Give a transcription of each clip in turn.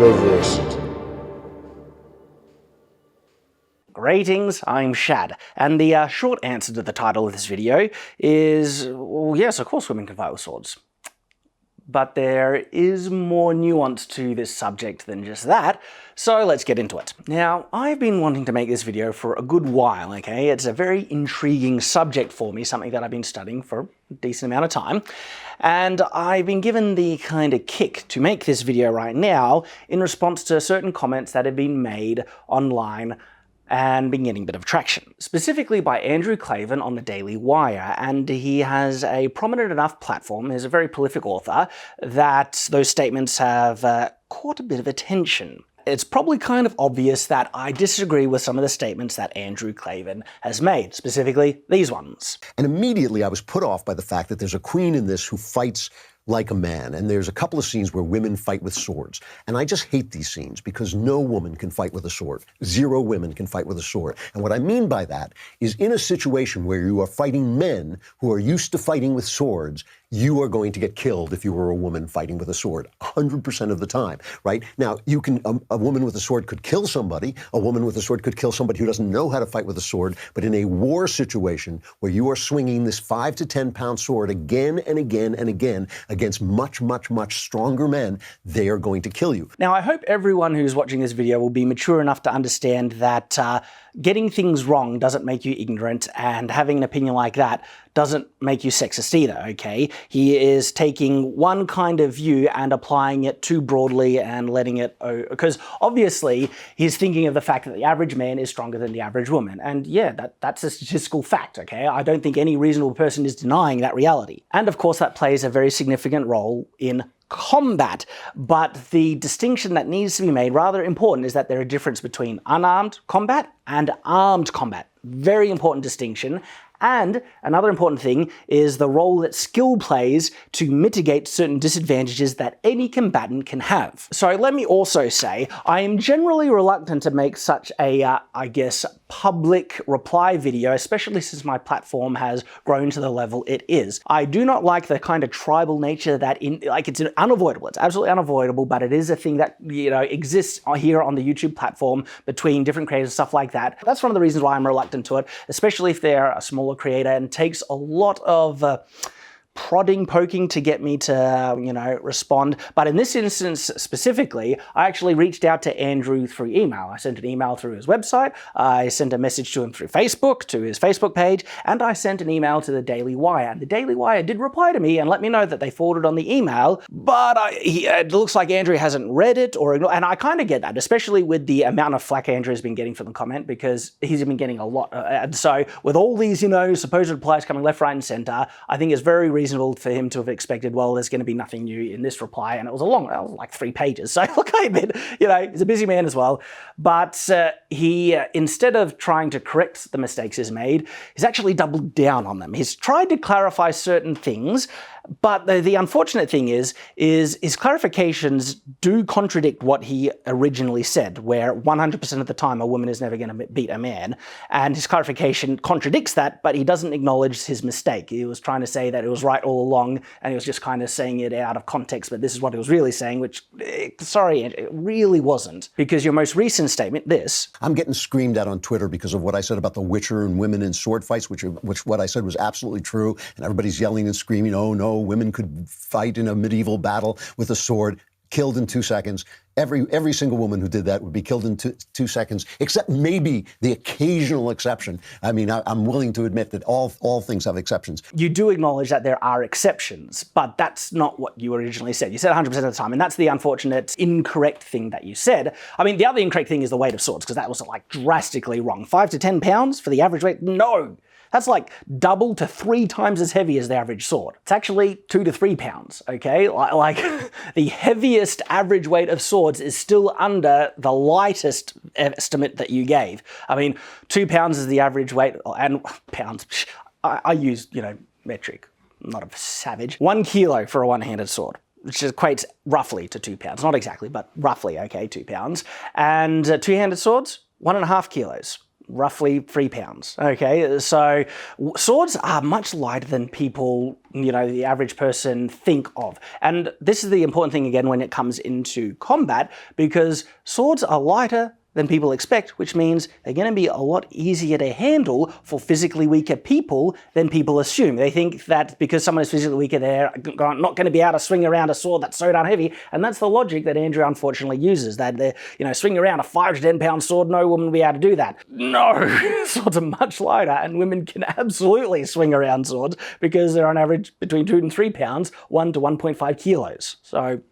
Shadiverse. Greetings, I'm Shad, and the short answer to the title of this video is, well, yes, of course women can fight with swords. But there is more nuance to this subject than just that, so let's get into it. Now, I've been wanting to make this video for a good while, okay? It's a very intriguing subject for me, something that I've been studying for a decent amount of time, and I've been given the kind of kick to make this video right now in response to certain comments that have been made online and been getting a bit of traction, specifically by Andrew Klavan on the Daily Wire, and he has a prominent enough platform, he's a very prolific author, that those statements have caught a bit of attention. It's probably kind of obvious that I disagree with some of the statements that Andrew Klavan has made, specifically these ones. And immediately I was put off by the fact that there's a queen in this who fights like a man, and there's a couple of scenes where women fight with swords. And I just hate these scenes because no woman can fight with a sword. 0 women can fight with a sword. And what I mean by that is in a situation where you are fighting men who are used to fighting with swords, you are going to get killed if you were a woman fighting with a sword 100% of the time, right? Now, you can, a woman with a sword could kill somebody, a woman with a sword could kill somebody who doesn't know how to fight with a sword, but in a war situation where you are swinging this 5 to 10 pound sword again and again and again against much, much, much stronger men, they are going to kill you. Now, I hope everyone who's watching this video will be mature enough to understand that getting things wrong doesn't make you ignorant, and having an opinion like that doesn't make you sexist either, okay? He is taking one kind of view and applying it too broadly and letting it, because obviously he's thinking of the fact that the average man is stronger than the average woman. And yeah, that's a statistical fact, okay? I don't think any reasonable person is denying that reality. And of course that plays a very significant role in combat, but the distinction that needs to be made, rather important, is that there are a difference between unarmed combat and armed combat. Very important distinction. And another important thing is the role that skill plays to mitigate certain disadvantages that any combatant can have. So let me also say, I am generally reluctant to make such a, I guess, public reply video, especially since my platform has grown to the level it is. I do not like the kind of tribal nature that, it's unavoidable. It's absolutely unavoidable, but it is a thing that, exists here on the YouTube platform between different creators and stuff like that. That's one of the reasons why I'm reluctant to it, especially if they're a smaller creator, and takes a lot of prodding, poking to get me to, respond. But in this instance specifically, I actually reached out to Andrew through email. I sent an email through his website, I sent a message to him through Facebook, to his Facebook page, and I sent an email to the Daily Wire. And the Daily Wire did reply to me and let me know that they forwarded on the email, but it looks like Andrew hasn't read it, and I kind of get that, especially with the amount of flack Andrew has been getting for the comment, because he's been getting a lot. And so with all these, supposed replies coming left, right, and center, I think it's very reasonable for him to have expected, well, there's going to be nothing new in this reply. And it was like 3 pages. So look, I admit, he's a busy man as well. But he, instead of trying to correct the mistakes he's made, he's actually doubled down on them. He's tried to clarify certain things, but the unfortunate thing is his clarifications do contradict what he originally said, where 100% of the time a woman is never going to beat a man. And his clarification contradicts that, but he doesn't acknowledge his mistake. He was trying to say that it was right all along, and he was just kind of saying it out of context, but this is what he was really saying, which, sorry, it really wasn't. Because your most recent statement, this... I'm getting screamed at on Twitter because of what I said about The Witcher and women in sword fights, which what I said was absolutely true, and everybody's yelling and screaming, oh no, women could fight in a medieval battle with a sword, killed in 2 seconds. Every single woman who did that would be killed in 2 seconds, except maybe the occasional exception. I mean, I'm willing to admit that all things have exceptions. You do acknowledge that there are exceptions, but that's not what you originally said. You said 100% of the time, and that's the unfortunate, incorrect thing that you said. I mean, the other incorrect thing is the weight of swords, because that was like drastically wrong. 5 to 10 pounds for the average weight? No. That's like double to 3 times as heavy as the average sword. It's actually 2 to 3 pounds, okay? Like the heaviest average weight of swords is still under the lightest estimate that you gave. I mean, 2 pounds is the average weight, and pounds, I use, metric, I'm not a savage. 1 kilo for a one-handed sword, which equates roughly to 2 pounds. Not exactly, but roughly, okay, 2 pounds. And two-handed swords, 1.5 kilos. roughly 3 pounds. Okay, so swords are much lighter than people, the average person think of. And this is the important thing again when it comes into combat, because swords are lighter than people expect, which means they're going to be a lot easier to handle for physically weaker people than people assume. They think that because someone is physically weaker, they're not going to be able to swing around a sword that's so darn heavy, and that's the logic that Andrew unfortunately uses, that they're, swing around a 5 to 10 pound sword, no woman will be able to do that. No! Swords are much lighter, and women can absolutely swing around swords because they're on average between 2 and 3 pounds, 1 to 1.5 kilos. So,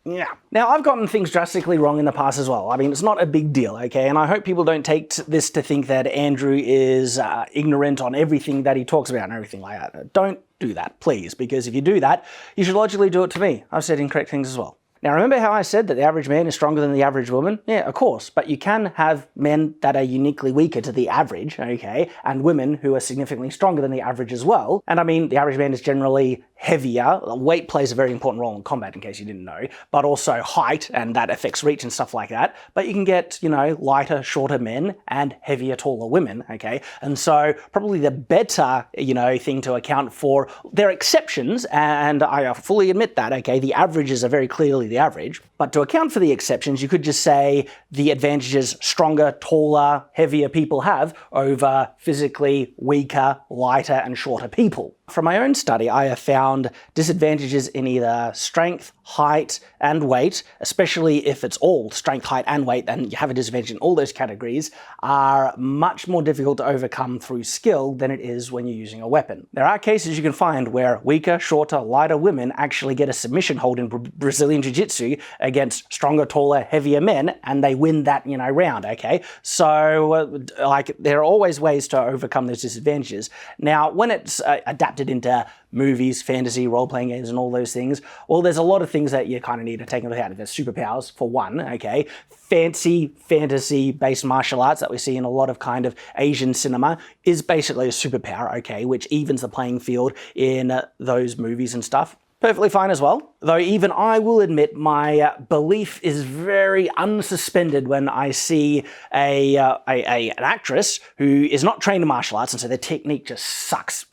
yeah. Now, I've gotten things drastically wrong in the past as well. I mean, it's not a big deal, okay? And I hope people don't take this to think that Andrew is ignorant on everything that he talks about and everything like that. Don't do that, please, because if you do that, you should logically do it to me. I've said incorrect things as well. Now, remember how I said that the average man is stronger than the average woman? Yeah, of course, but you can have men that are uniquely weaker to the average, okay, and women who are significantly stronger than the average as well. And I mean, the average man is generally heavier. Weight plays a very important role in combat, in case you didn't know, but also height, and that affects reach and stuff like that. But you can get, lighter, shorter men and heavier, taller women, okay? And so probably the better, thing to account for, there are exceptions, and I fully admit that, okay? The averages are very clearly the average, but to account for the exceptions, you could just say the advantages stronger, taller, heavier people have over physically weaker, lighter, and shorter people. From my own study, I have found disadvantages in either strength, height, and weight, especially if it's all strength, height, and weight, and you have a disadvantage in all those categories, are much more difficult to overcome through skill than it is when you're using a weapon. There are cases you can find where weaker, shorter, lighter women actually get a submission hold in Brazilian Jiu-Jitsu against stronger, taller, heavier men, and they win that, round, okay? So, there are always ways to overcome those disadvantages. Now, when it's adapted into movies, fantasy, role-playing games, and all those things, well, there's a lot of things that you kind of need to take into account. There's superpowers, for one, okay? Fancy, fantasy-based martial arts that we see in a lot of kind of Asian cinema is basically a superpower, okay, which evens the playing field in those movies and stuff. Perfectly fine as well. Though even I will admit my belief is very unsuspended when I see an actress who is not trained in martial arts, and so their technique just sucks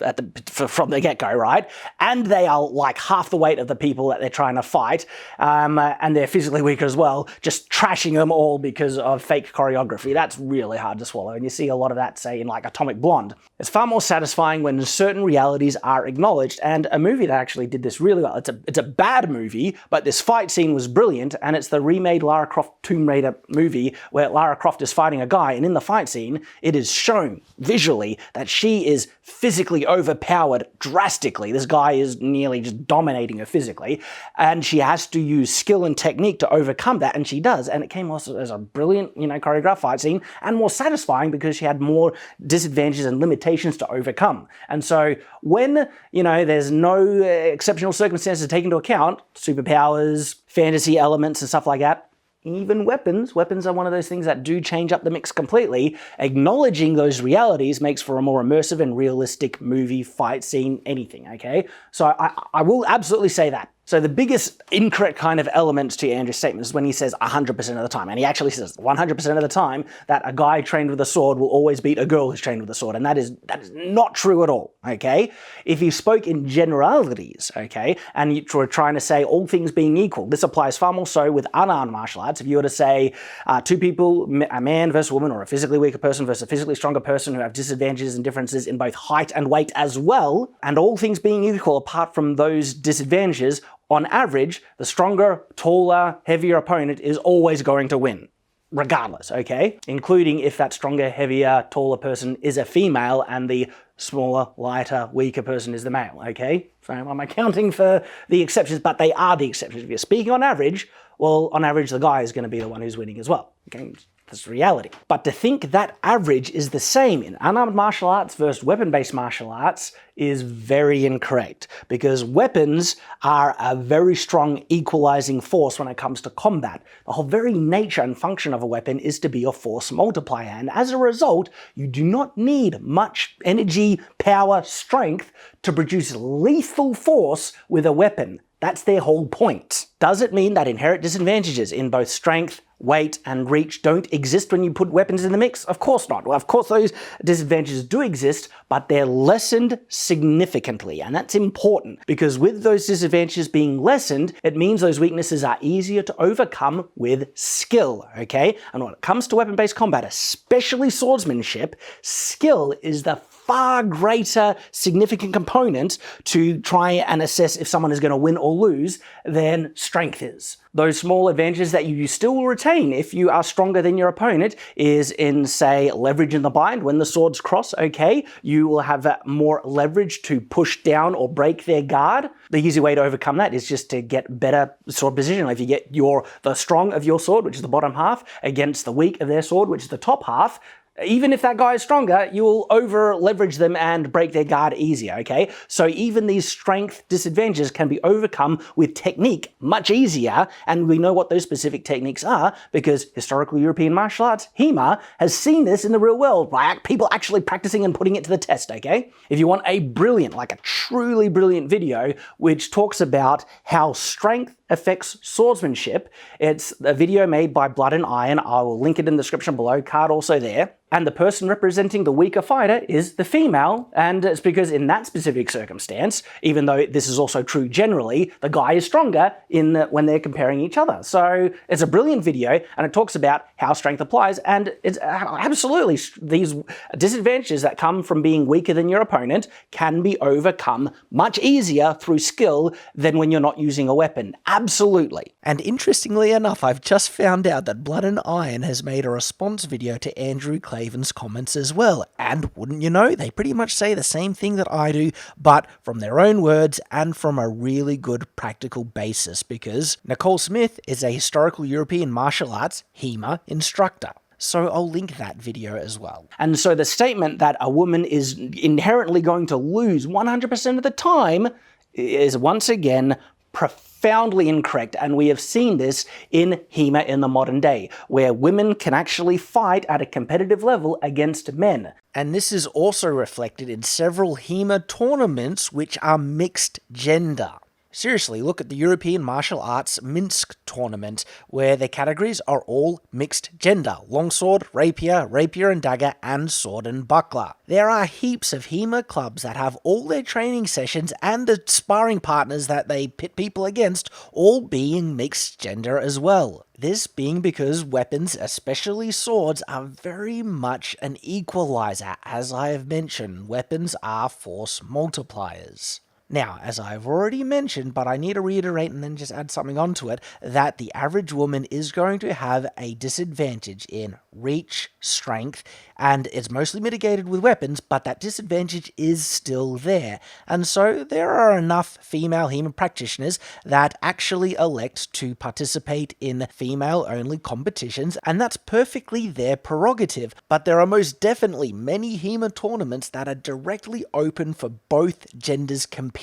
from the get-go, right? And they are like half the weight of the people that they're trying to fight, and they're physically weaker as well, just trashing them all because of fake choreography. That's really hard to swallow, and you see a lot of that, say, in like Atomic Blonde. It's far more satisfying when certain realities are acknowledged, and a movie that actually did this really well. It's a bad movie, but this fight scene was brilliant, and it's the remade Lara Croft Tomb Raider movie where Lara Croft is fighting a guy, and in the fight scene, it is shown visually that she is physically overpowered drastically. This guy is nearly just dominating her physically, and she has to use skill and technique to overcome that, and she does, and it came also as a brilliant, choreographed fight scene, and more satisfying because she had more disadvantages and limitations to overcome. And so when, there's no exceptional circumstances to take into account, superpowers, fantasy elements and stuff like that, even weapons are one of those things that do change up the mix completely. Acknowledging those realities makes for a more immersive and realistic movie, fight scene, anything, okay? So I will absolutely say that. So the biggest incorrect kind of elements to Andrew's statement is when he says 100% of the time, and he actually says 100% of the time that a guy trained with a sword will always beat a girl who's trained with a sword, and that is not true at all, okay? If you spoke in generalities, okay, and you were trying to say all things being equal, this applies far more so with unarmed martial arts. If you were to say two people, a man versus a woman, or a physically weaker person versus a physically stronger person who have disadvantages and differences in both height and weight as well, and all things being equal apart from those disadvantages, on average, the stronger, taller, heavier opponent is always going to win, regardless, okay? Including if that stronger, heavier, taller person is a female and the smaller, lighter, weaker person is the male, okay? So I'm accounting for the exceptions, but they are the exceptions. If you're speaking on average, well, on average, the guy is going to be the one who's winning as well, okay? That's reality. But to think that average is the same in unarmed martial arts versus weapon-based martial arts is very incorrect, because weapons are a very strong equalizing force when it comes to combat. The whole very nature and function of a weapon is to be a force multiplier, and as a result, you do not need much energy, power, strength to produce lethal force with a weapon. That's their whole point. Does it mean that inherent disadvantages in both strength, weight, and reach don't exist when you put weapons in the mix? Of course not. Well, of course those disadvantages do exist, but they're lessened significantly. And that's important because with those disadvantages being lessened, it means those weaknesses are easier to overcome with skill, okay? And when it comes to weapon-based combat, especially swordsmanship, skill is the far greater significant component to try and assess if someone is going to win or lose than strength is. Those small advantages that you still will retain if you are stronger than your opponent is in, say, leverage in the bind. When the swords cross, okay, you will have more leverage to push down or break their guard. The easy way to overcome that is just to get better sword position. If you get the strong of your sword, which is the bottom half, against the weak of their sword, which is the top half, even if that guy is stronger, you will over leverage them and break their guard easier, okay? So even these strength disadvantages can be overcome with technique much easier, and we know what those specific techniques are because historical European martial arts, HEMA, has seen this in the real world by people actually practicing and putting it to the test, okay? If you want a brilliant, like a truly brilliant video which talks about how strength affects swordsmanship, it's a video made by Blood and Iron. I will link it in the description below, card also there. And the person representing the weaker fighter is the female, and it's because in that specific circumstance, even though this is also true generally, the guy is stronger when they're comparing each other. So it's a brilliant video, and it talks about how strength applies, and it's absolutely these disadvantages that come from being weaker than your opponent can be overcome much easier through skill than when you're not using a weapon. Absolutely. And interestingly enough, I've just found out that Blood and Iron has made a response video to Andrew Claven's comments as well. And wouldn't you know, they pretty much say the same thing that I do, but from their own words and from a really good practical basis, because Nicole Smith is a historical European martial arts HEMA instructor. So I'll link that video as well. And so the statement that a woman is inherently going to lose 100% of the time is once again profoundly incorrect, and we have seen this in HEMA in the modern day, where women can actually fight at a competitive level against men. And this is also reflected in several HEMA tournaments which are mixed gender. Seriously, look at the European Martial Arts Minsk tournament, where the categories are all mixed gender. Longsword, rapier, rapier and dagger, and sword and buckler. There are heaps of HEMA clubs that have all their training sessions and the sparring partners that they pit people against all being mixed gender as well. This being because weapons, especially swords, are very much an equalizer. As I have mentioned, weapons are force multipliers. Now, as I've already mentioned, but I need to reiterate and then just add something onto it, that the average woman is going to have a disadvantage in reach, strength, and it's mostly mitigated with weapons, but that disadvantage is still there. And so there are enough female HEMA practitioners that actually elect to participate in female-only competitions, and that's perfectly their prerogative. But there are most definitely many HEMA tournaments that are directly open for both genders competing.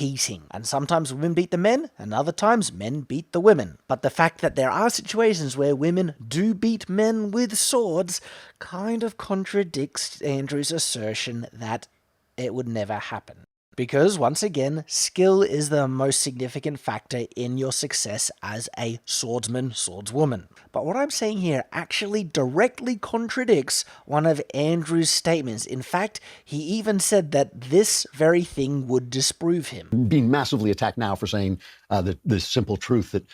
And sometimes women beat the men, and other times men beat the women. But the fact that there are situations where women do beat men with swords kind of contradicts Andrew's assertion that it would never happen. Because, once again, skill is the most significant factor in your success as a swordsman, swordswoman. But what I'm saying here actually directly contradicts one of Andrew's statements. In fact, he even said that this very thing would disprove him. Being massively attacked now for saying the simple truth that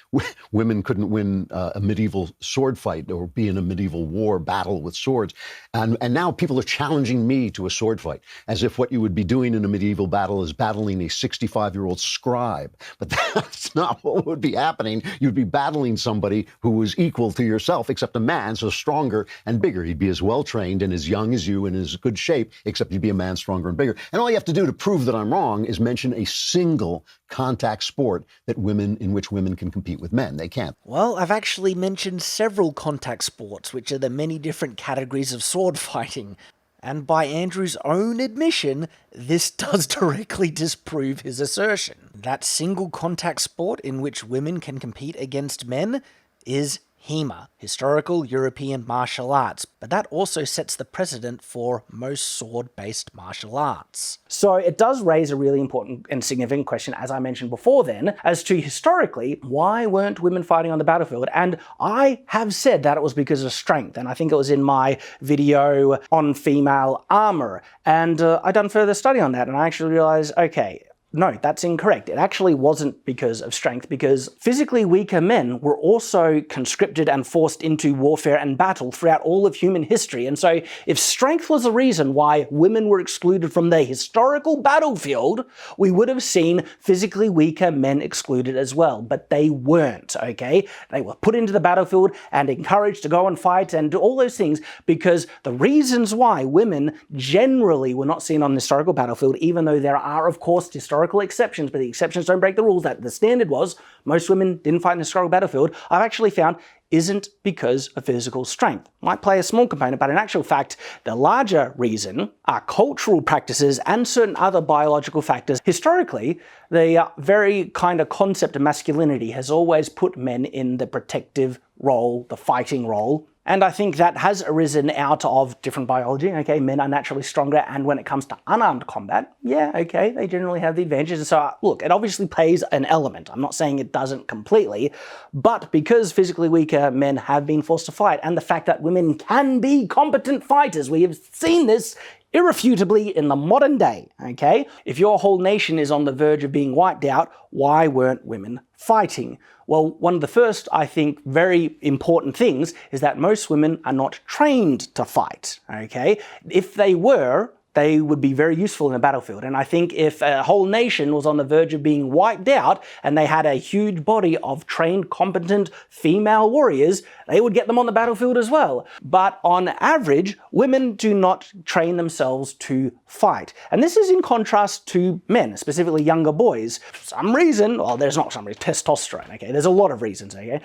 women couldn't win a medieval sword fight or be in a medieval war battle with swords. And now people are challenging me to a sword fight, as if what you would be doing in a medieval battle is battling a 65-year-old scribe. But that's not what would be happening. You'd be battling somebody who was equal to yourself, except a man, so stronger and bigger. He'd be as well-trained and as young as you and as good shape, except he'd be a man stronger and bigger. And all you have to do to prove that I'm wrong is mention a single contact sport in which women can compete with men. They can't. Well, I've actually mentioned several contact sports, which are the many different categories of sword fighting. And by Andrew's own admission, this does directly disprove his assertion. That single contact sport in which women can compete against men is HEMA, Historical European Martial Arts, but that also sets the precedent for most sword-based martial arts. So it does raise a really important and significant question, as I mentioned before then, as to historically, why weren't women fighting on the battlefield? And I have said that it was because of strength, and I think it was in my video on female armor. And I done further study on that, and I actually realized, okay, no, that's incorrect. It actually wasn't because of strength, because physically weaker men were also conscripted and forced into warfare and battle throughout all of human history. And so if strength was the reason why women were excluded from the historical battlefield, we would have seen physically weaker men excluded as well. But they weren't, okay? They were put into the battlefield and encouraged to go and fight and do all those things, because the reasons why women generally were not seen on the historical battlefield, even though there are, of course, historical exceptions, but the exceptions don't break the rules, that the standard was most women didn't fight in the historical battlefield, I've actually found isn't because of physical strength. Might play a small component, but in actual fact, the larger reason are cultural practices and certain other biological factors. Historically, the very kind of concept of masculinity has always put men in the protective role, the fighting role. And I think that has arisen out of different biology, okay? Men are naturally stronger, and when it comes to unarmed combat, yeah, okay, they generally have the advantages. And so, look, it obviously plays an element. I'm not saying it doesn't completely, but because physically weaker men have been forced to fight, and the fact that women can be competent fighters, we have seen this irrefutably in the modern day, okay? If your whole nation is on the verge of being wiped out, why weren't women fighting? Well, one of the first, I think, very important things is that most women are not trained to fight, okay? If they were, they would be very useful in the battlefield. And I think if a whole nation was on the verge of being wiped out and they had a huge body of trained, competent female warriors, they would get them on the battlefield as well. But on average, women do not train themselves to fight. And this is in contrast to men, specifically younger boys. For some reason, well, there's not some reason, testosterone, okay? There's a lot of reasons, okay?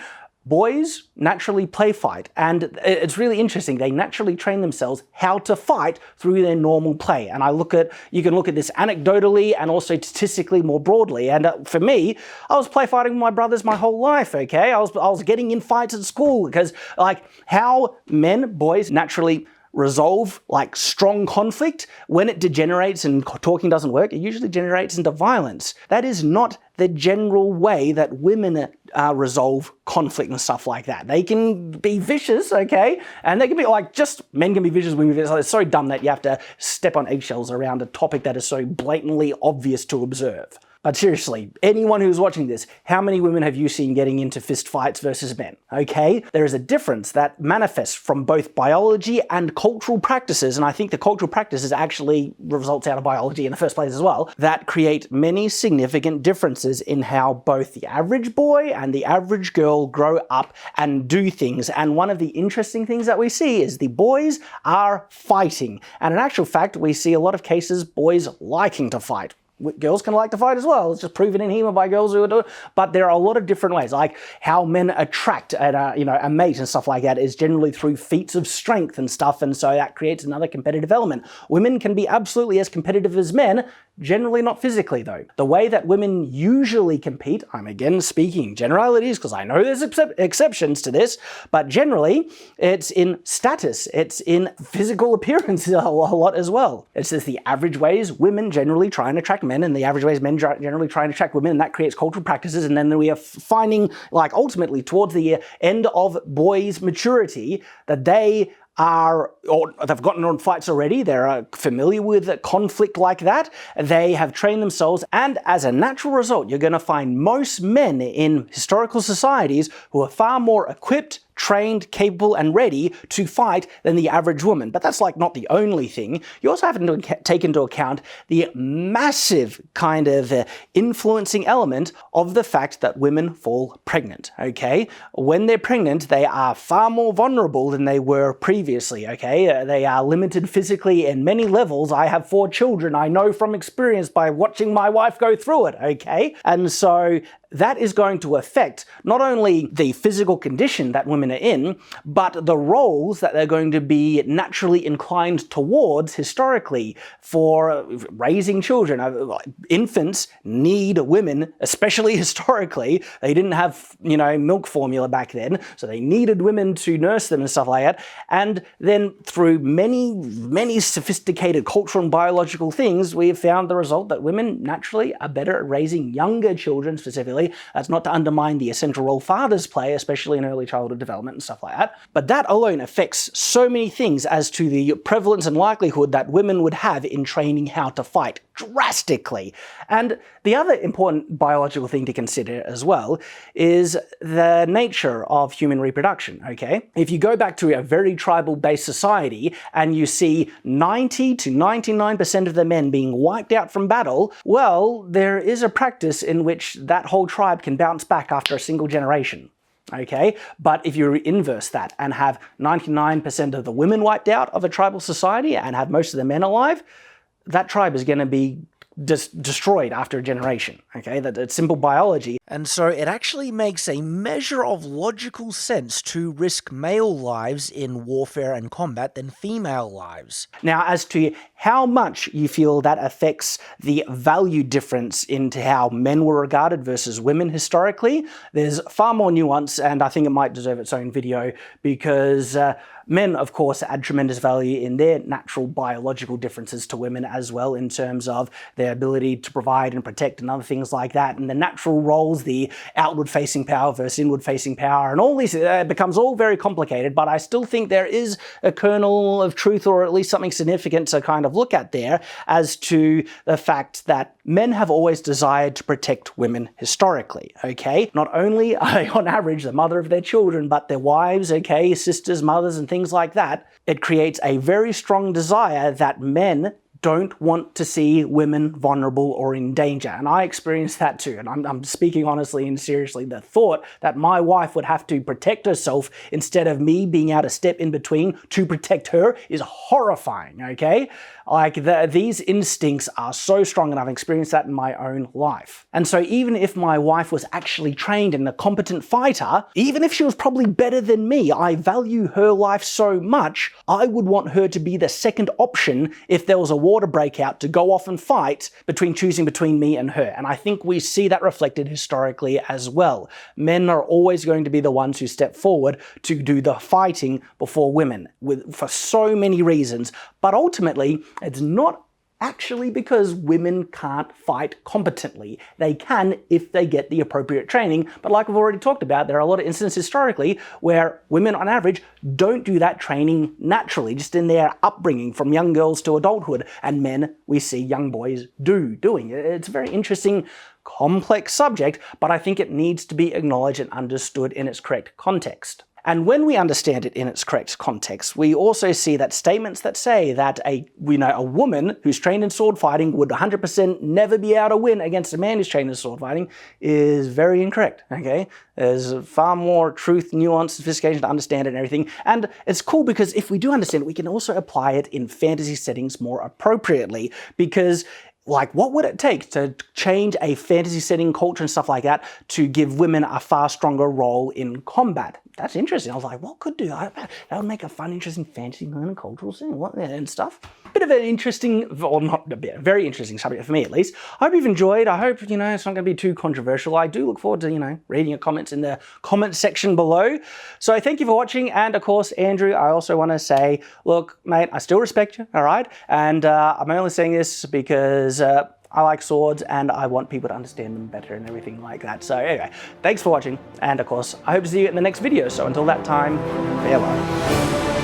Boys naturally play fight, and it's really interesting. They naturally train themselves how to fight through their normal play. And you can look at this anecdotally and also statistically more broadly. And for me, I was play fighting with my brothers my whole life, okay? I was getting in fights at school because, like, how boys naturally resolve like strong conflict, when it degenerates and talking doesn't work, it usually generates into violence. That is not the general way that women resolve conflict and stuff like that. They can be vicious, okay? And they can be like, just men can be vicious, women can be vicious. It's so dumb that you have to step on eggshells around a topic that is so blatantly obvious to observe. But seriously, anyone who's watching this, how many women have you seen getting into fist fights versus men? Okay? There is a difference that manifests from both biology and cultural practices, and I think the cultural practices actually results out of biology in the first place as well, that create many significant differences in how both the average boy and the average girl grow up and do things. And one of the interesting things that we see is the boys are fighting. And in actual fact, we see a lot of cases boys liking to fight. Girls can like to fight as well. It's just proven in HEMA by girls who are doing it. But there are a lot of different ways, like how men attract a mate and stuff like that is generally through feats of strength and stuff, and so that creates another competitive element. Women can be absolutely as competitive as men, generally not physically though. The way that women usually compete, I'm again speaking generalities because I know there's exceptions to this, but generally it's in status, it's in physical appearance a lot as well. It's just the average ways women generally try and attract men, and the average ways men generally try and attract women, and that creates cultural practices. And then we are finding, like, ultimately towards the end of boys' maturity, that they are, or they've gotten on fights already, they're familiar with conflict like that, they have trained themselves, and as a natural result, you're going to find most men in historical societies who are far more equipped, trained, capable, and ready to fight than the average woman. But that's like not the only thing. You also have to take into account the massive kind of influencing element of the fact that women fall pregnant, okay? When they're pregnant, they are far more vulnerable than they were previously, okay? They are limited physically in many levels. I have 4 children. I know from experience by watching my wife go through it, okay? And so that is going to affect not only the physical condition that women women are in, but the roles that they're going to be naturally inclined towards historically for raising children. Infants need women, especially historically. They didn't have, milk formula back then, so they needed women to nurse them and stuff like that. And then through many, many sophisticated cultural and biological things, we have found the result that women naturally are better at raising younger children specifically. That's not to undermine the essential role fathers play, especially in early childhood development and stuff like that. But that alone affects so many things as to the prevalence and likelihood that women would have in training how to fight drastically. And the other important biological thing to consider as well is the nature of human reproduction, okay? If you go back to a very tribal-based society and you see 90 to 99% of the men being wiped out from battle, well, there is a practice in which that whole tribe can bounce back after a single generation. Okay, but if you inverse that and have 99% of the women wiped out of a tribal society and have most of the men alive, that tribe is going to be destroyed after a generation. Okay, that's simple biology. And so it actually makes a measure of logical sense to risk male lives in warfare and combat than female lives. Now, as to how much you feel that affects the value difference into how men were regarded versus women historically, there's far more nuance, and I think it might deserve its own video because men, of course, add tremendous value in their natural biological differences to women as well, in terms of their ability to provide and protect and other things like that, and the natural roles, the outward-facing power versus inward-facing power, and all these, it becomes all very complicated, but I still think there is a kernel of truth, or at least something significant to kind of look at there, as to the fact that men have always desired to protect women historically, okay? Not only are they on average the mother of their children, but their wives, okay, sisters, mothers, and things like that. It creates a very strong desire that men don't want to see women vulnerable or in danger. And I experienced that too. And I'm speaking honestly and seriously. The thought that my wife would have to protect herself instead of me being able to step in between to protect her is horrifying, okay? Like, these instincts are so strong, and I've experienced that in my own life. And so even if my wife was actually trained and a competent fighter, even if she was probably better than me, I value her life so much, I would want her to be the second option if there was a war to break out, to go off and fight, choosing between me and her. And I think we see that reflected historically as well. Men are always going to be the ones who step forward to do the fighting before women, for so many reasons. But ultimately, it's not actually because women can't fight competently. They can if they get the appropriate training, but like we've already talked about, there are a lot of instances historically where women on average don't do that training naturally, just in their upbringing from young girls to adulthood, and men, we see young boys doing it. It's a very interesting, complex subject, but I think it needs to be acknowledged and understood in its correct context. And when we understand it in its correct context, we also see that statements that say that a woman who's trained in sword fighting would 100% never be able to win against a man who's trained in sword fighting is very incorrect, okay? There's far more truth, nuance, sophistication to understand it and everything. And it's cool because if we do understand it, we can also apply it in fantasy settings more appropriately, because like, what would it take to change a fantasy setting, culture and stuff like that to give women a far stronger role in combat? That's interesting. I was like, what could do that? That would make a fun, interesting fantasy kind of cultural scene and stuff. Bit of an interesting, or not a bit, very interesting subject for me at least. I hope you've enjoyed. I hope, it's not going to be too controversial. I do look forward to, reading your comments in the comment section below. So thank you for watching. And of course, Andrew, I also want to say, look, mate, I still respect you, all right? And I'm only saying this because I like swords and I want people to understand them better and everything like that. So anyway, thanks for watching. And of course, I hope to see you in the next video. So until that time, farewell.